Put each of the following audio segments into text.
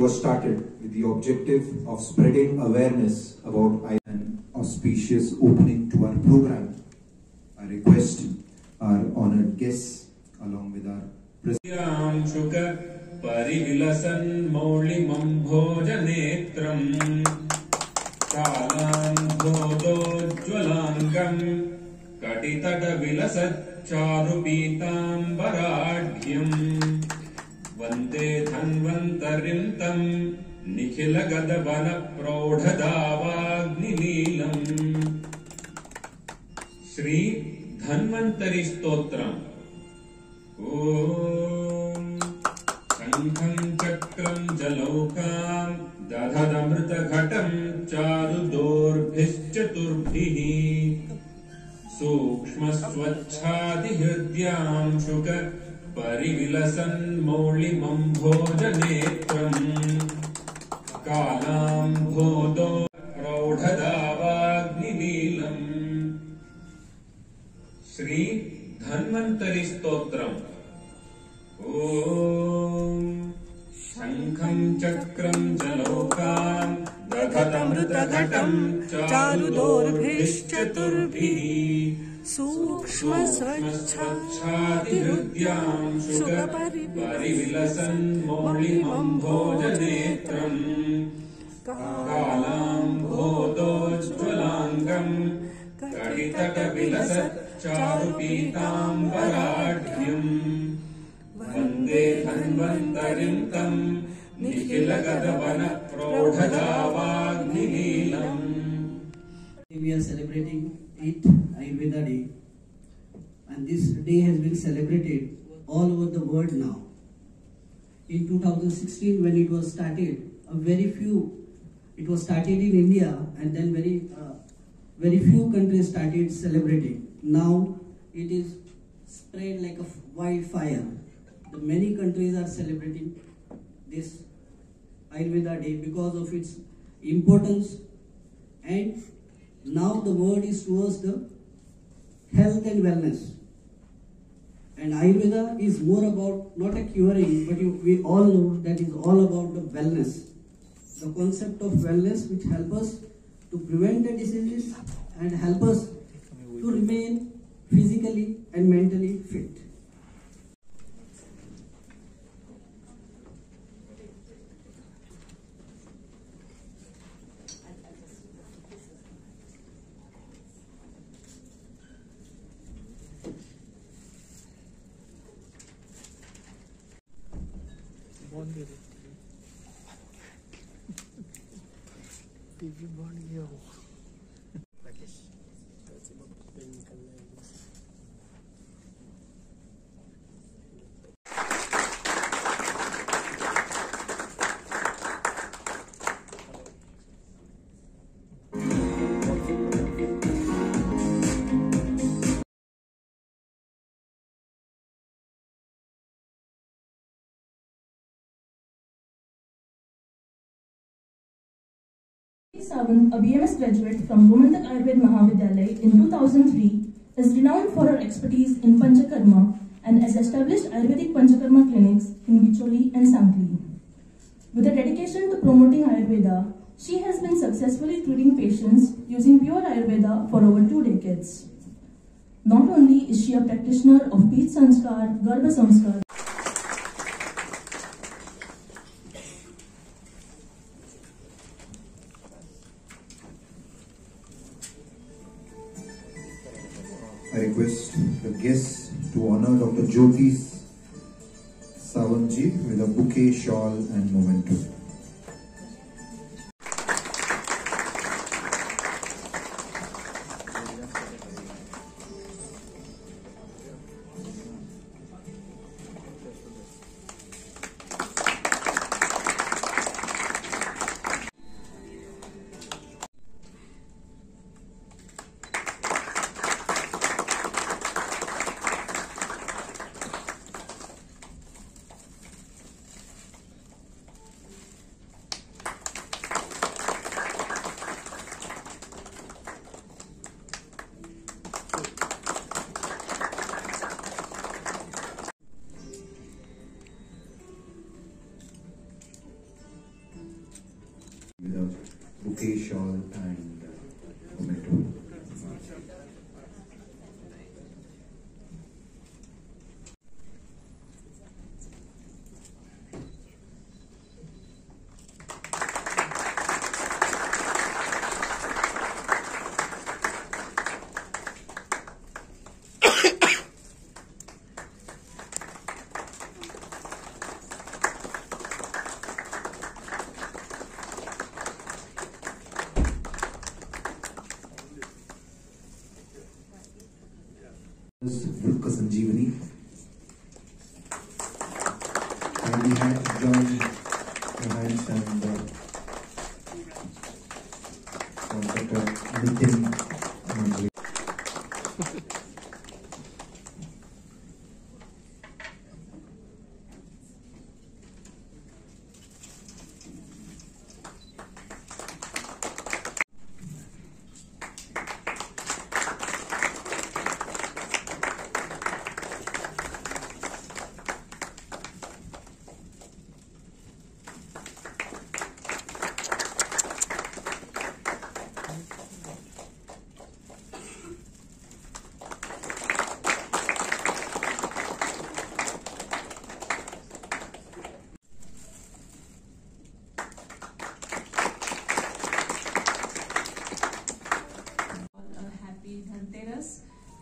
was started with the objective of spreading awareness about an auspicious opening to our program. I request our honored guests along with our president. Parivilasan maulimam bhojanetram kalandhodojvalangam katitata vilasat charupitambaraಢ್ಯಂ vande dhanvantarintam nikhilagadavan praudhadavagnineelam. Shri Dhanvantari Stotram. शंखं चक्रं जलौकां दधदमृतघटं चारुदोर्भिश्चतुर्भिः सूक्ष्मस्वच्छादिहृद्यां शुक परिविलसन् मौलिमं भोजनेत्रम् कालाम्भोदो प्रौढदावाग्निनीलम्. श्री धन्वन्तरि स्तोत्रम्. शंखं चक्रं जलौकां दधदमृतघटं चारुदोर्भिश्चतुर्भिः सूक्ष्मस्वच्छादिहृद्यां शुकपरिविलसन् मौलिमं भोजनेत्रम् कालाम्भोदोज्ज्वलाङ्गं कटितटविलसत् चारुपीताम्बराढ्यम् वन्दे धन्वन्तरिं निखिलगदवन प्रौढदावाग्निनीलम्. We are celebrating 8th Ayurveda Day, and this day has been celebrated all over the world now. In 2016, when it was started, it was started in India, and then very few countries started celebrating. Now it is spread like a wildfire. Many countries are celebrating this Ayurveda Day because of its importance, and now the world is towards the health and wellness. And Ayurveda is more about not a curing, but we all know that is all about the wellness. The concept of wellness which help us to prevent the diseases and help us to remain physically and mentally fit. Savan, a BMS graduate from Gomantak Ayurveda Mahavidyalaya in 2003, is renowned for her expertise in Panchakarma and has established Ayurvedic Panchakarma clinics in Bicholi and Sangli. With a dedication to promoting Ayurveda, she has been successfully treating patients using pure Ayurveda for over 2 decades. Not only is she a practitioner of Beej Sanskar, Garbha Sanskar, I request the guests to honor Dr. Jyoti Savanji with a bouquet, shawl and memento. Dukka Sanjeevani. Kindly join your hands and Dr. Nitin Mandre.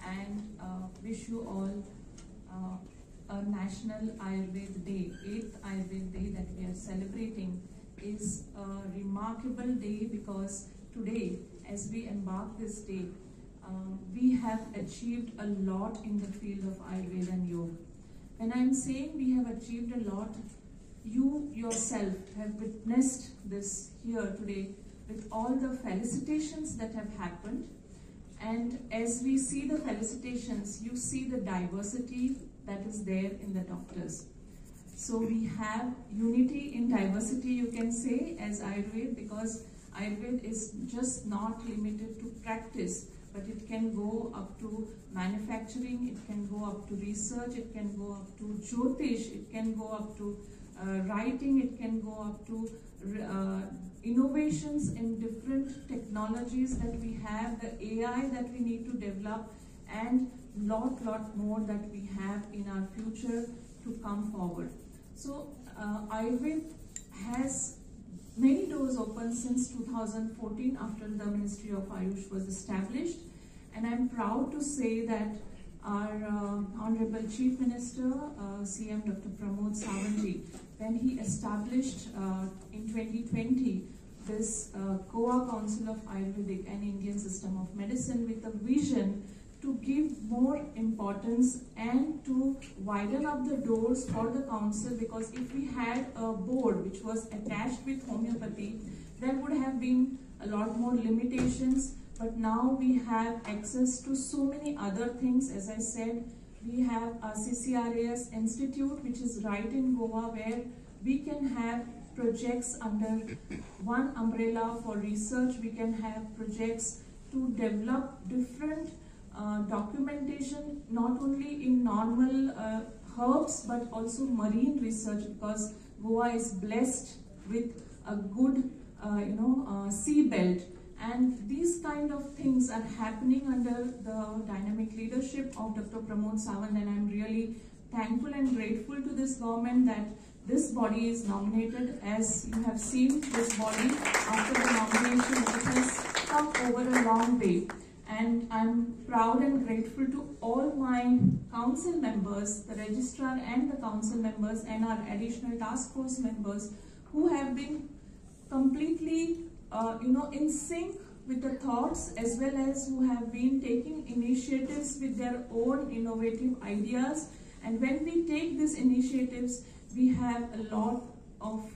And wish you all a National Ayurveda Day, 8th Ayurveda Day that we are celebrating is a remarkable day because today, as we embark this day, we have achieved a lot in the field of Ayurveda and Yoga. When I am saying we have achieved a lot, you yourself have witnessed this here today with all the felicitations that have happened. And as we see the felicitations, you see the diversity that is there in the doctors. So we have unity in diversity, you can say, as Ayurveda, because Ayurveda is just not limited to practice, but it can go up to manufacturing, it can go up to research, it can go up to Jyotish, it can go up to writing, it can go up to innovations in different technologies that we have, the AI that we need to develop, and lot more that we have in our future to come forward. So Ayurveda has many doors open since 2014 after the Ministry of Ayush was established, and I'm proud to say that our Honorable Chief Minister, CM Dr. Pramod Sawant, when he established in 2020 this Goa Council of Ayurvedic and Indian System of Medicine with a vision to give more importance and to widen up the doors for the council, because if we had a board which was attached with homeopathy, there would have been a lot more limitations. But now we have access to so many other things. As I said, we have a CCRAS Institute which is right in Goa, where we can have projects under one umbrella for research. We can have projects to develop different documentation, not only in normal herbs but also marine research, because Goa is blessed with a good sea belt. And these kind of things are happening under the dynamic leadership of Dr. Pramod Sawant, and I'm really thankful and grateful to this government that this body is nominated. As you have seen, this body, after the nomination, it has come over a long way. And I'm proud and grateful to all my council members, the registrar and the council members, and our additional task force members who have been completely in sync with the thoughts, as well as who have been taking initiatives with their own innovative ideas. And when we take these initiatives, we have a lot of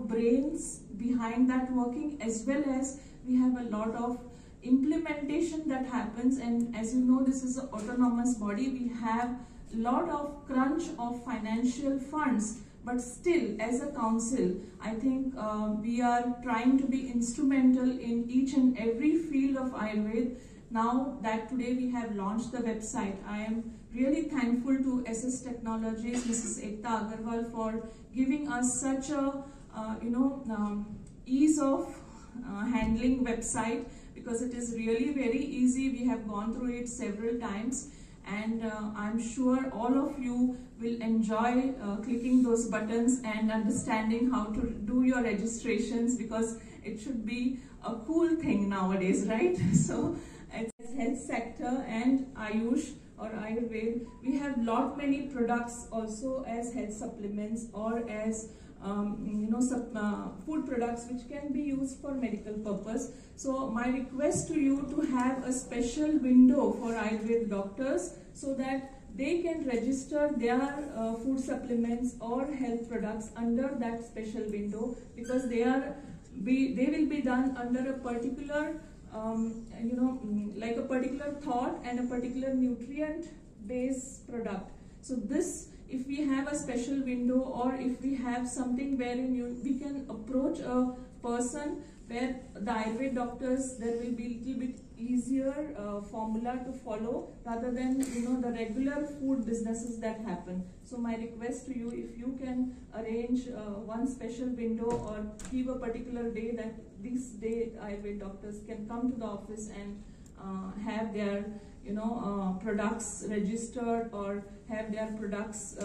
brains behind that working, as well as we have a lot of implementation that happens. And as you know, this is an autonomous body. We have a lot of crunch of financial funds. But still, as a council, I think we are trying to be instrumental in each and every field of Ayurveda. Now that today we have launched the website, I am really thankful to SS Technologies, Mrs. Ekta Agarwal, for giving us such a ease of handling website, because it is really very easy. We have gone through it several times. And I'm sure all of you will enjoy clicking those buttons and understanding how to do your registrations, because it should be a cool thing nowadays, right? So as health sector and Ayush or Ayurveda, we have many products also as health supplements or as food products which can be used for medical purpose. So my request to you to have a special window for Ayurveda doctors so that they can register their food supplements or health products under that special window, because they will be done under a particular like a particular thought and a particular nutrient based product. So this, if we have a special window, or if we have something wherein we can approach a person where the Ayurveda doctors, there will be a little bit easier formula to follow rather than the regular food businesses that happen. So my request to you, if you can arrange one special window or give a particular day that this day Ayurveda doctors can come to the office and have their products registered or have their products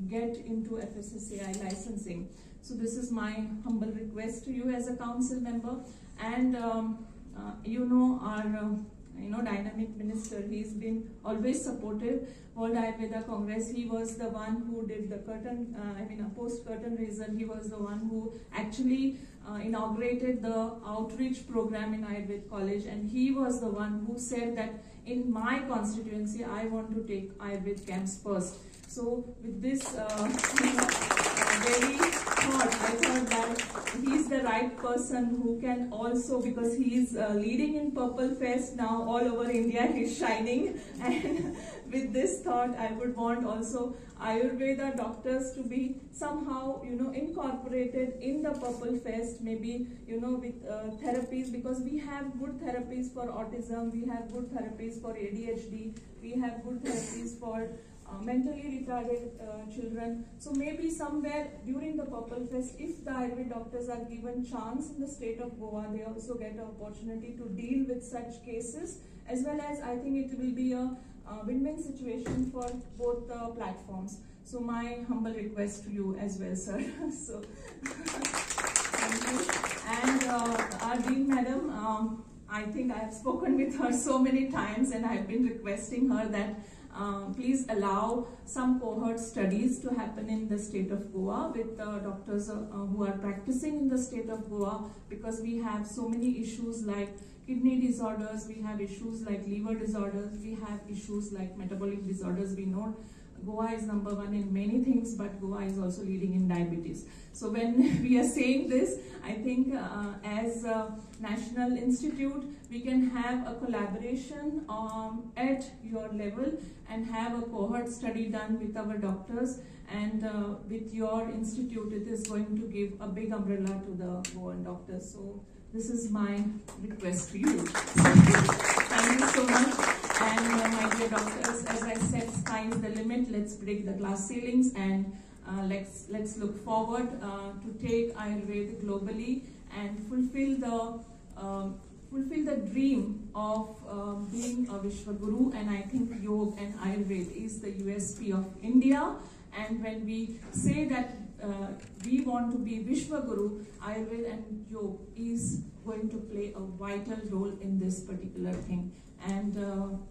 get into FSSAI licensing. So this is my humble request to you as a council member. And our dynamic minister, he's been always supportive. World Ayurveda Congress, he was the one who did the curtain, a post-curtain raiser. He was the one who actually inaugurated the outreach program in Ayurveda College, and he was the one who said that in my constituency, I want to take Ayurveda camps first. So with this very thought, I thought that he's the right person who can also, because he's leading in Purple Fest now all over India, he's shining. And with this thought, I would want also Ayurveda doctors to be somehow, incorporated in the Purple Fest, maybe, with therapies, because we have good therapies for autism, we have good therapies for ADHD, we have good therapies for mentally retarded children. So maybe somewhere during the Purple Fest, if the Ayurveda doctors are given chance in the state of Goa, they also get an opportunity to deal with such cases, as well as I think it will be a win-win situation for both the platforms. So my humble request to you as well, sir. So thank you. And our Dean Madam, I think I have spoken with her so many times, and I have been requesting her that please allow some cohort studies to happen in the state of Goa with doctors who are practicing in the state of Goa, because we have so many issues like kidney disorders, we have issues like liver disorders, we have issues like metabolic disorders. We know Goa is number one in many things, but Goa is also leading in diabetes. So when we are saying this, I think as a national institute, we can have a collaboration at your level and have a cohort study done with our doctors, and with your institute, it is going to give a big umbrella to the Goan doctors. So this is my request to you. Thank you so much. And my dear doctors, as I said, sky is the limit. Let's break the glass ceilings, and let's look forward to take Ayurveda globally and fulfill the dream of being a Vishwaguru. And I think Yoga and Ayurveda is the USP of India. And when we say that we want to be Vishwaguru, Ayurveda and Yoga is going to play a vital role in this particular thing. And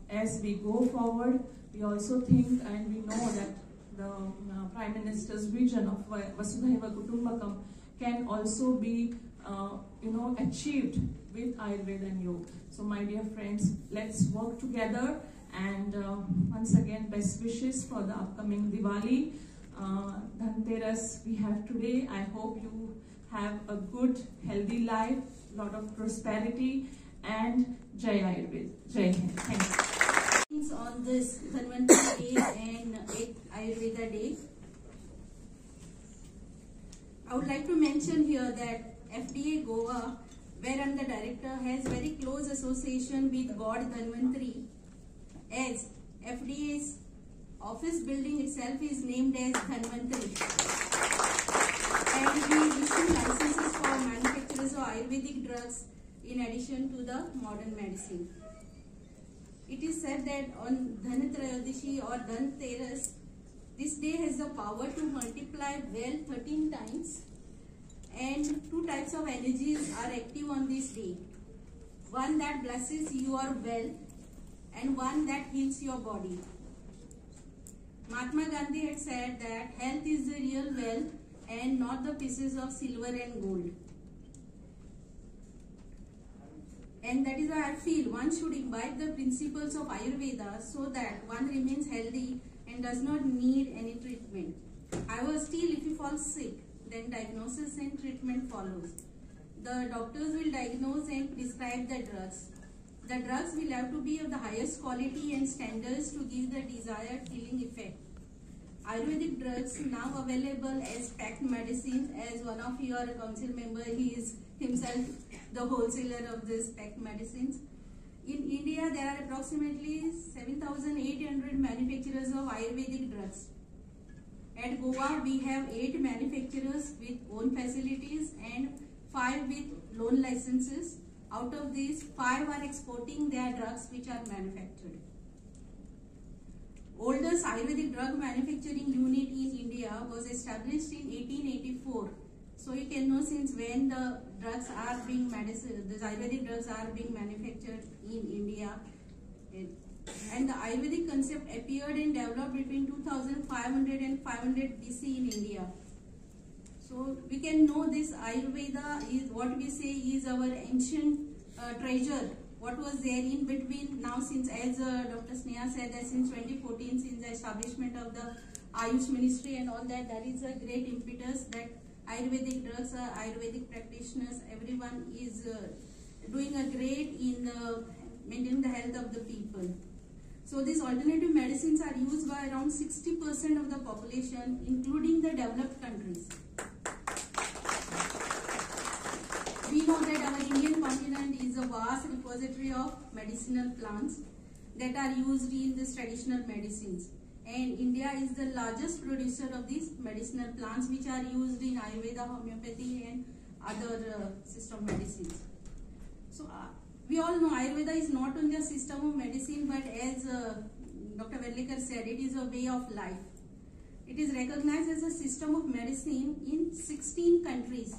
as we go forward, we also think and we know that the Prime Minister's vision of Vasudhaiva Kutumbakam can also be achieved with Ayurveda and Yoga. So my dear friends, let's work together. And once again, best wishes for the upcoming Diwali. Dhanteras we have today. I hope you have a good, healthy life, lot of prosperity, and Jai Ayurveda. Jai Hind. Thank you. On this Dhanvantari Day and 8th Ayurveda Day, I would like to mention here that FDA Goa, wherein the director has very close association with God Dhanvantari, as FDA's office building itself is named as Dhanvantari, and we issue licenses for manufacturers of Ayurvedic drugs in addition to the modern medicine. It is said that on Dhanatrayodasi or Dhanteras, this day has the power to multiply wealth 13 times, and two types of energies are active on this day. One that blesses your wealth and one that heals your body. Mahatma Gandhi had said that health is the real wealth and not the pieces of silver and gold. And that is why I feel one should imbibe the principles of Ayurveda so that one remains healthy and does not need any treatment. However, still if you fall sick, then diagnosis and treatment follows. The doctors will diagnose and prescribe the drugs. The drugs will have to be of the highest quality and standards to give the desired healing effect. Ayurvedic drugs now available as packed medicines. As one of your council member, he is himself the wholesaler of these packed medicines. In India, there are approximately 7,800 manufacturers of Ayurvedic drugs. At Goa, we have 8 manufacturers with own facilities and 5 with loan licenses. Out of these, 5 are exporting their drugs which are manufactured. Oldest Ayurvedic drug manufacturing unit in India was established in 1884. So you can know since when the drugs are being the Ayurvedic drugs are being manufactured in India. And the Ayurvedic concept appeared and developed between 2500 and 500 BC in India. So we can know this Ayurveda is what we say is our ancient treasure. What was there in between now, since as Dr. Sneha said that since 2014, since the establishment of the Ayush ministry and all that, there is a great impetus that Ayurvedic drugs, Ayurvedic practitioners, everyone is doing a great in maintaining the health of the people. So these alternative medicines are used by around 60% of the population, including the developed countries. We know that our Indian continent is a vast repository of medicinal plants that are used in these traditional medicines. And India is the largest producer of these medicinal plants which are used in Ayurveda, homeopathy and other system medicines. So we all know Ayurveda is not only a system of medicine, but as Dr. Vedlikar said, it is a way of life. It is recognized as a system of medicine in 16 countries,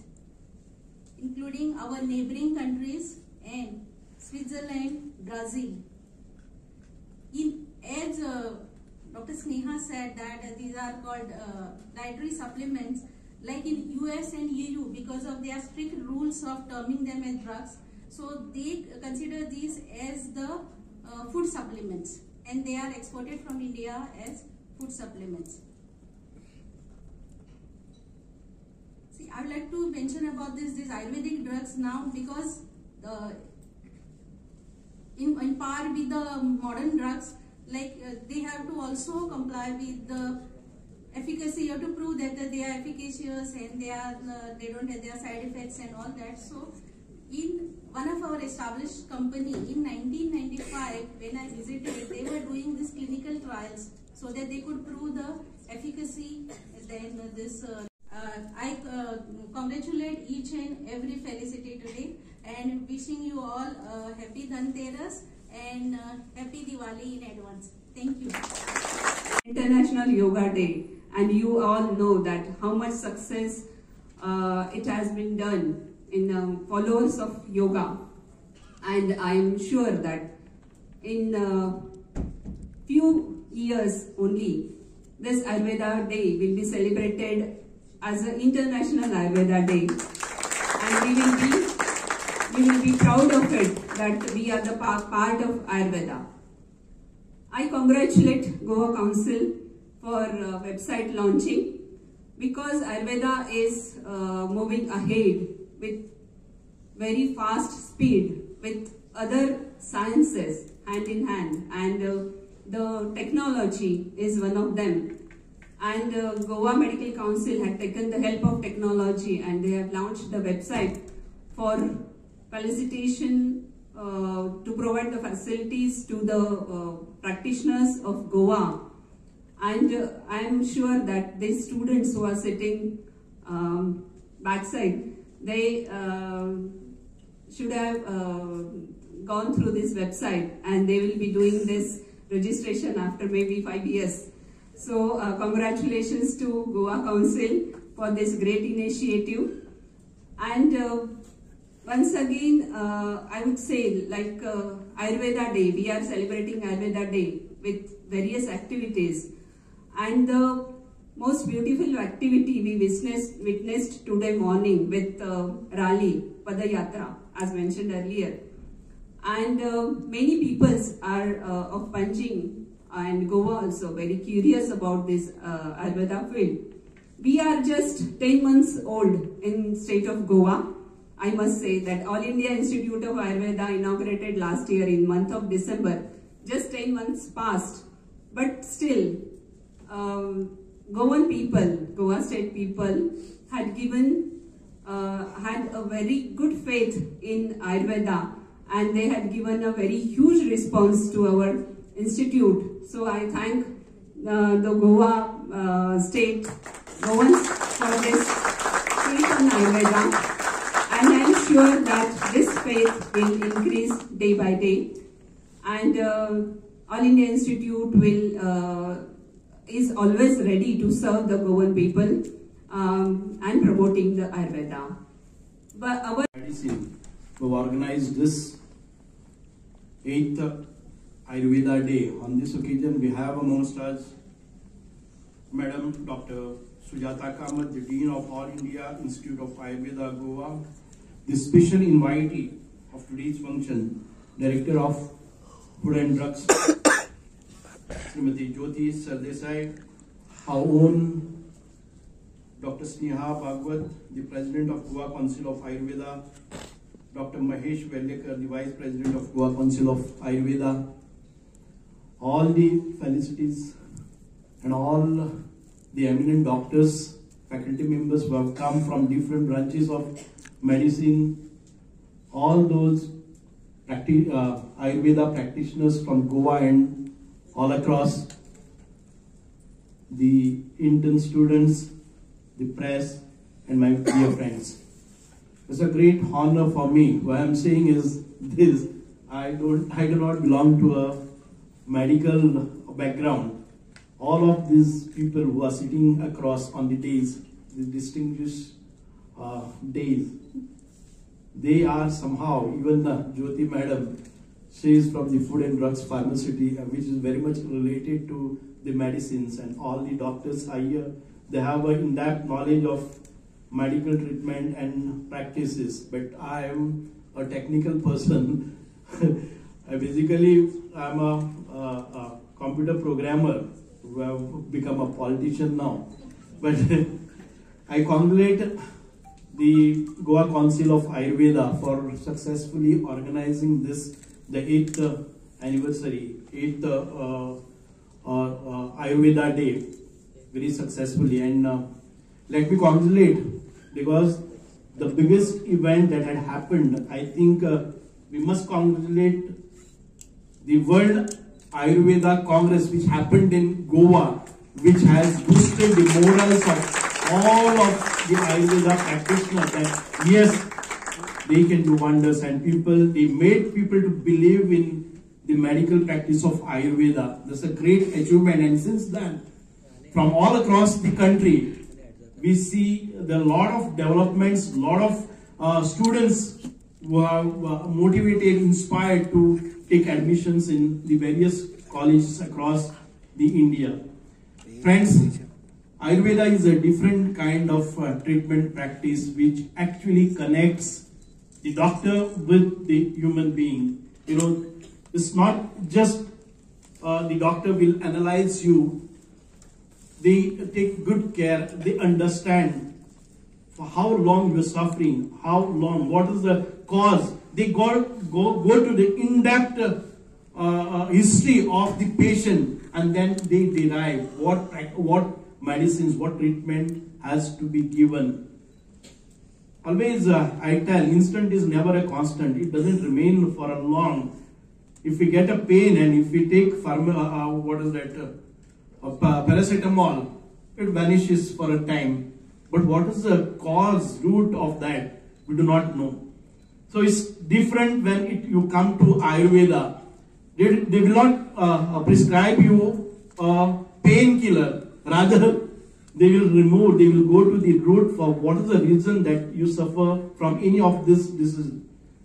including our neighboring countries and Switzerland, Brazil. As Dr. Sneha said that these are called dietary supplements, like in US and EU, because of their strict rules of terming them as drugs, so they consider these as the food supplements, and they are exported from India as food supplements. See, I would like to mention about these Ayurvedic drugs now, because in par with the modern drugs, like they have to also comply with the efficacy. You have to prove that they are efficacious and they don't have their side effects and all that. So in one of our established company in 1995, when I visited, they were doing these clinical trials so that they could prove the efficacy. Then this I congratulate each and every felicity today, and wishing you all a happy Dhanteras and happy Diwali in advance. Thank you. International Yoga Day, and you all know that how much success it has been done in followers of yoga, and I am sure that in few years only this Ayurveda Day will be celebrated as an International Ayurveda Day, and we will be proud of it that we are the part of Ayurveda. I congratulate Goa Council for website launching, because Ayurveda is moving ahead with very fast speed with other sciences hand in hand, and the technology is one of them. And Goa Medical Council had taken the help of technology, and they have launched the website for felicitation to provide the facilities to the practitioners of Goa. And I am sure that these students who are sitting backside, they should have gone through this website, and they will be doing this registration after maybe 5 years. So congratulations to Goa Council for this great initiative. And once again, I would say, like Ayurveda Day, we are celebrating Ayurveda Day with various activities. And the most beautiful activity we witnessed today morning with rally, Padayatra, as mentioned earlier. And many peoples are of Panjim and Goa also very curious about this Ayurveda field. We are just 10 months old in state of Goa. I must say that All India Institute of Ayurveda inaugurated last year in month of December. Just 10 months passed, but still Goan people, Goa state people had a very good faith in Ayurveda, and they had given a very huge response to our institute. So I thank the Goa state Goans for this faith on Ayurveda, and I am sure that this faith will increase day by day, and All India Institute is always ready to serve the Goan people and promoting the Ayurveda. But our medicine, we've organized this 8th Ayurveda Day. On this occasion, we have amongst us Madam Dr. Sujata Kamath, the Dean of All India Institute of Ayurveda, Goa, the special invitee of today's function, Director of Food and Drugs, Srimati Jyoti Sardesai, our own Dr. Sneha Bhagwat, the President of Goa Council of Ayurveda, Dr. Mahesh Vellekar, the Vice President of Goa Council of Ayurveda, all the felicities and all the eminent doctors, faculty members who have come from different branches of medicine, all those Ayurveda practitioners from Goa and all across, the intern students, the press, and my dear friends. It's a great honor for me. What I'm saying is this: I do not belong to a medical background. All of these people who are sitting across on the days, the distinguished days, they are somehow, even Jyoti Madam, she is from the Food and Drugs Pharmacy, which is very much related to the medicines, and all the doctors are here. They have an in-depth knowledge of medical treatment and practices, but I am a technical person. I'm a computer programmer who have become a politician now. But I congratulate the Goa Council of Ayurveda for successfully organizing this, the 8th anniversary, 8th Ayurveda Day, very successfully. And let me congratulate, because the biggest event that had happened, I think we must congratulate the World Ayurveda Congress, which happened in Goa, which has boosted the morals of all of the Ayurveda practitioners that yes, they can do wonders, and they made people to believe in the medical practice of Ayurveda. That's a great achievement, and since then, from all across the country, we see a lot of developments, a lot of students who are motivated, inspired to take admissions in the various colleges across the India. Friends, Ayurveda is a different kind of treatment practice which actually connects the doctor with the human being. You know, it's not just the doctor will analyze you. They take good care. They understand for how long you're suffering, how long, what is the cause. They go to the in-depth history of the patient, and then they derive what medicines, what treatment has to be given. Always I tell, instant is never a constant. It doesn't remain for a long. If we get a pain and if we take paracetamol, it vanishes for a time. But what is the cause, root of that? We do not know. So it's different when you come to Ayurveda. They will not prescribe you a painkiller. Rather, they will go to the root for what is the reason that you suffer from any of this disease.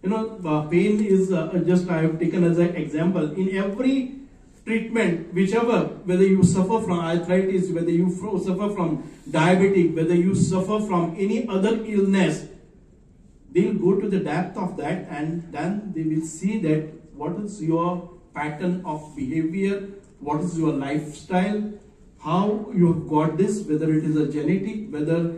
You know, pain is just I have taken as an example. In every treatment, whichever, whether you suffer from arthritis, whether you suffer from diabetic, whether you suffer from any other illness, they'll go to the depth of that, and then they will see that what is your pattern of behavior, what is your lifestyle, how you have got this, whether it is a genetic, whether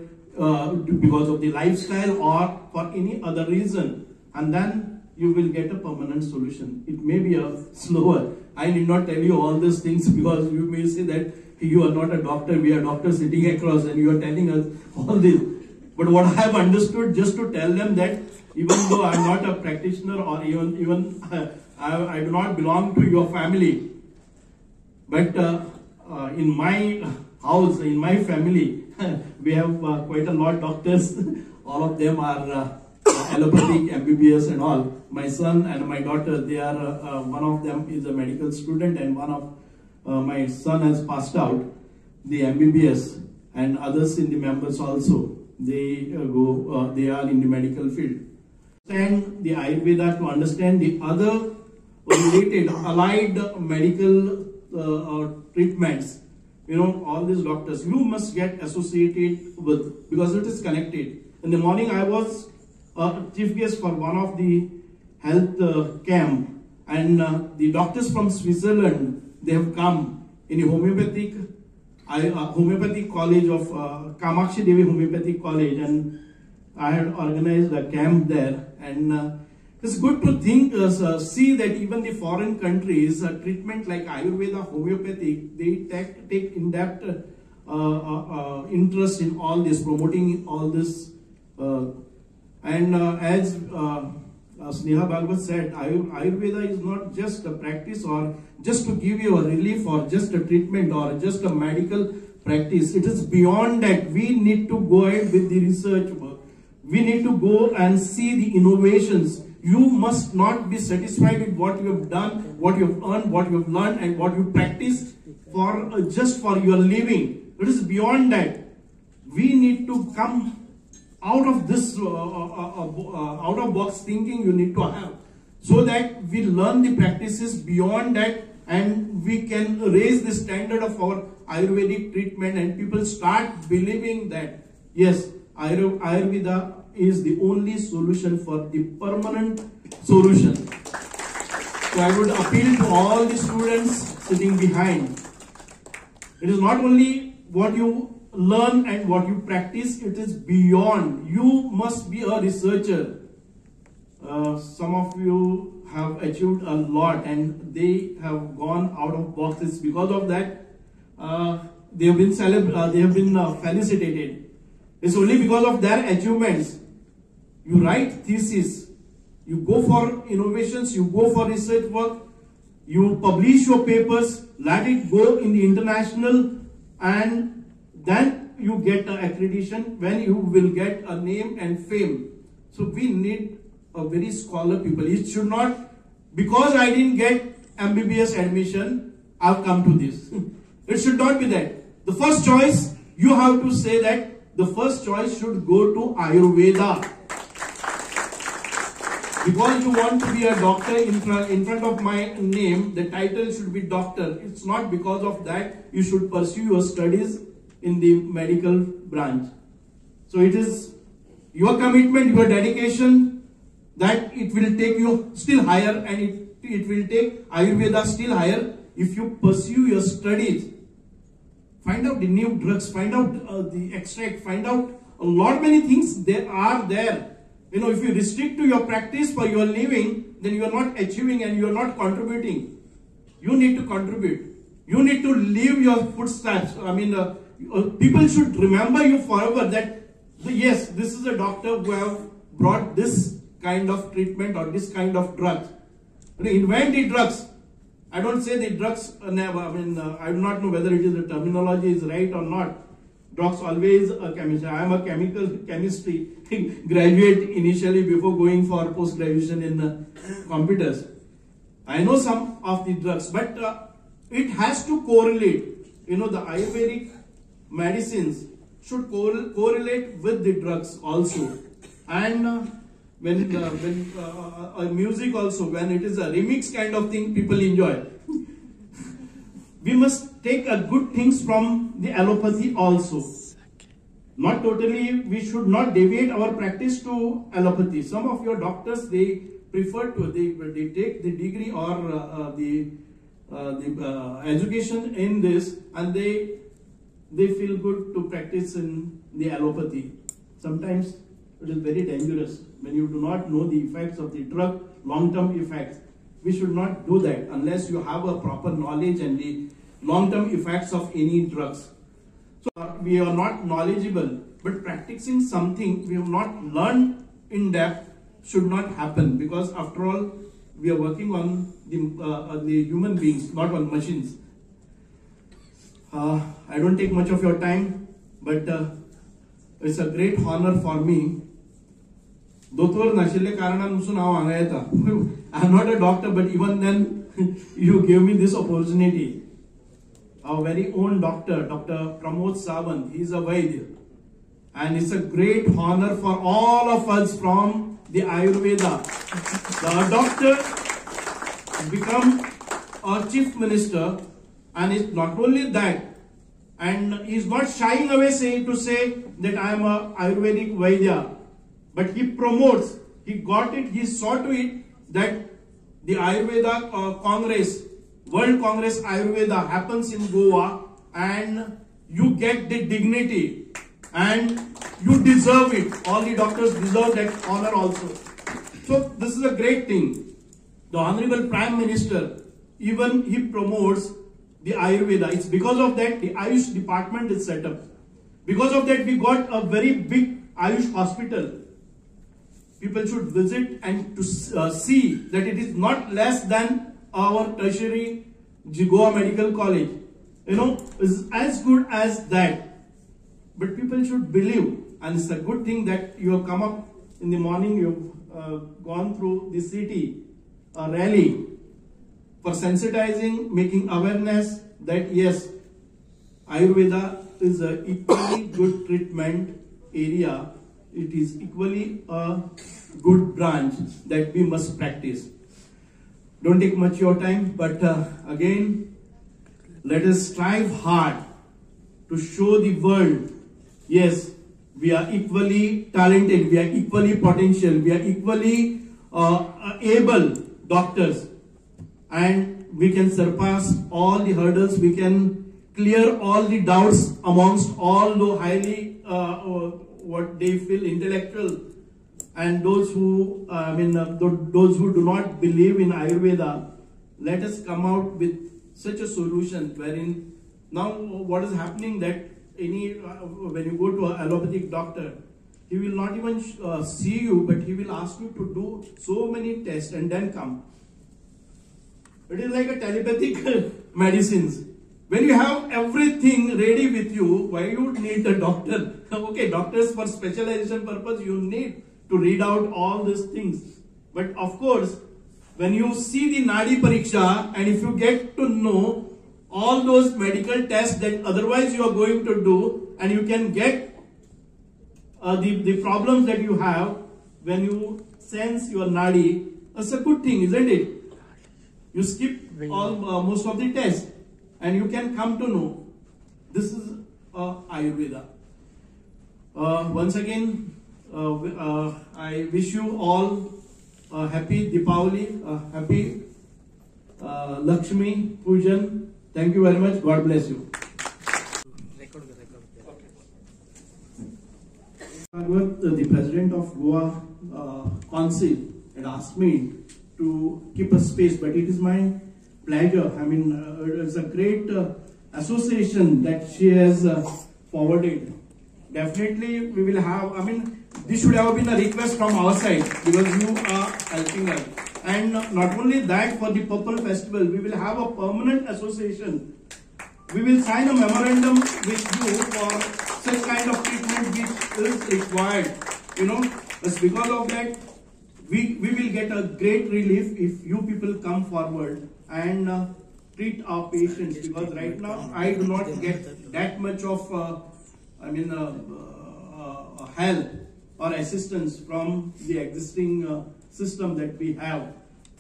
because of the lifestyle or for any other reason, and then you will get a permanent solution. It may be a slower. I need not tell you all these things because you may say that you are not a doctor, we are doctors sitting across and you are telling us all this. But what I have understood, just to tell them that even though I am not a practitioner or even I do not belong to your family, but in my house, in my family, we have quite a lot of doctors. All of them are allopathic, MBBS and all. My son and my daughter, they are, one of them is a medical student and one of my son has passed out the MBBS, and others in the members also. They they are in the medical field. Understand the Ayurveda to understand the other related allied medical treatments. You know, all these doctors, you must get associated with, because it is connected. In the morning, I was chief guest for one of the health camp, and the doctors from Switzerland, they have come in the homeopathic college of Kamakshi Devi Homeopathic College, and I had organized a camp there, and it's good to think, see that even the foreign countries, treatment like Ayurveda, homeopathic, they take in-depth interest in all this, promoting all this. And as Sneha Bhagwat said, Ayurveda is not just a practice or just to give you a relief or just a treatment or just a medical practice. It is beyond that. We need to go ahead with the research work. We need to go and see the innovations. You must not be satisfied with what you have done, what you have earned, what you have learned, and what you practice for just for your living. It is beyond that. We need to come out of this out of box thinking you need to have, so that we learn the practices beyond that, and we can raise the standard of our Ayurvedic treatment, and people start believing that yes, Ayurveda is the only solution for the permanent solution. So I would appeal to all the students sitting behind. It is not only what you learn and what you practice, it is beyond. You must be a researcher. Some of you have achieved a lot and they have gone out of boxes. Because of that, they have been felicitated. It's only because of their achievements. You write thesis, you go for innovations, you go for research work, you publish your papers, let it go in the international, and then you get an accreditation when you will get a name and fame. So we need a very scholar people. It should not, because I didn't get MBBS admission, I've come to this. It should not be that. The first choice, you have to say that the first choice should go to Ayurveda. Because you want to be a doctor, in front of my name, the title should be doctor. It's not because of that you should pursue your studies in the medical branch. So it is your commitment, your dedication, that it will take you still higher, and it will take Ayurveda still higher if you pursue your studies. Find out the new drugs, find out the extract, find out a lot many things there are there. You know, if you restrict to your practice for your living, then you are not achieving and you are not contributing. You need to contribute. You need to leave your footsteps. I mean, people should remember you forever that, yes, this is a doctor who have brought this kind of treatment or this kind of drugs. Invent the drugs. I don't say the drugs never. I mean, I do not know whether it is the terminology is right or not. Drugs always a chemistry. I am a chemistry graduate initially before going for post-graduation in computers. I know some of the drugs, but it has to correlate. You know, the Ayurvedic medicines should correlate with the drugs also. And when music also, when it is a remix kind of thing, people enjoy. we must take a good things from the allopathy also. Not totally, we should not deviate our practice to allopathy. Some of your doctors, they prefer to, they take the degree or the education in this, and they feel good to practice in the allopathy. Sometimes it is very dangerous when you do not know the effects of the drug, long-term effects. We should not do that unless you have a proper knowledge and the long-term effects of any drugs. So we are not knowledgeable, but practicing something we have not learned in depth should not happen, because after all we are working on the human beings, not on machines. I don't take much of your time, but it's a great honor for me. I'm not a doctor, but even then you gave me this opportunity. Our very own doctor, Dr. Pramod Sawant, he is a Vaidya. And it's a great honor for all of us from the Ayurveda. The doctor become a chief minister, and it's not only that, and he's not shying away to say that I am a Ayurvedic Vaidya, but he promotes, he got it, he saw to it that the Ayurveda Congress, World Congress Ayurveda happens in Goa, and you get the dignity and you deserve it. All the doctors deserve that honor also. So this is a great thing. The Honorable Prime Minister, even he promotes the Ayurveda. It's because of that the Ayush department is set up. Because of that we got a very big Ayush hospital. People should visit and to see that it is not less than our tertiary Goa Medical College. You know, is as good as that. But people should believe, and it's a good thing that you have come up in the morning, you've gone through the city, a rally for sensitizing, making awareness that yes, Ayurveda is an equally good treatment area. It is equally a good branch that we must practice. Don't take much your time, but again, let us strive hard to show the world, yes, we are equally talented, we are equally potential, we are equally able doctors, and we can surpass all the hurdles, we can clear all the doubts amongst all the highly, what they feel intellectual, and those who, those who do not believe in Ayurveda. Let us come out with such a solution wherein now what is happening that when you go to an allopathic doctor, he will not even see you, but he will ask you to do so many tests and then come. It is like a telepathic medicines. When you have everything ready with you, why you need a doctor? Okay, doctors for specialization purpose, you need to read out all these things. But of course, when you see the Nadi Pariksha, and if you get to know all those medical tests that otherwise you are going to do, and you can get the problems that you have when you sense your Nadi, that's a good thing, isn't it? You skip most of the tests, and you can come to know. This is Ayurveda. Once again, I wish you all a happy Deepavali, happy Lakshmi Pujan. Thank you very much. God bless you. The president of Goa Council had asked me to keep a space, but it is my pleasure. I mean, it's a great association that she has forwarded. Definitely we will have, I mean, this should have been a request from our side because you are helping us. And not only that, for the Purple Festival, we will have a permanent association. We will sign a memorandum with you for such kind of treatment which is required. You know, it's because of that, we will get a great relief if you people come forward and treat our patients, because right now I do not get that much of help or assistance from the existing system that we have,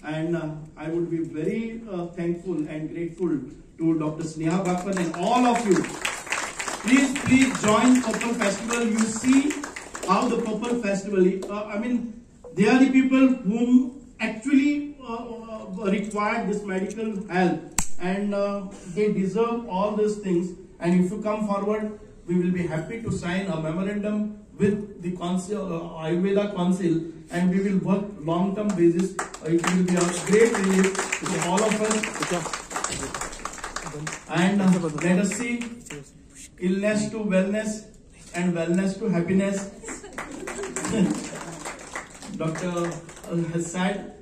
and I would be very thankful and grateful to Dr. Sneha Bappan and all of you. Please join Purple Festival. You see how the Purple Festival, they are the people whom actually require this medical help, and they deserve all these things. And if you come forward, we will be happy to sign a memorandum with the Ayurveda Council, and we will work long-term basis. It will be a great relief to all of us. And let us see illness to wellness and wellness to happiness. Doctor has said,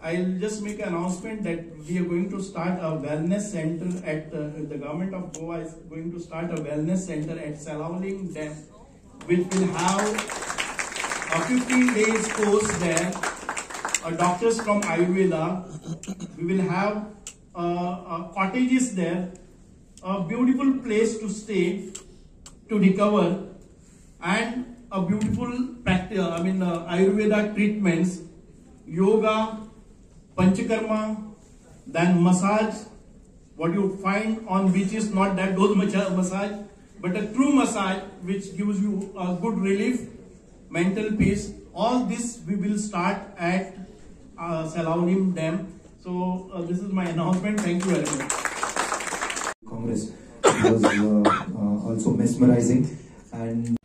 I'll just make an announcement that we are going to start a wellness center at the government of Goa is going to start a wellness center at Salavaling Dam, which will have a 15 days course there. Doctors from Ayurveda. We will have cottages there, a beautiful place to stay, to recover, and a beautiful practice. Ayurveda treatments, yoga, panchakarma, then massage. What you find on beaches, not that those massage, but a true massage which gives you a good relief, mental peace. All this we will start at Salavaling Dam. So this is my announcement. Thank you very much. Congress was also mesmerizing, and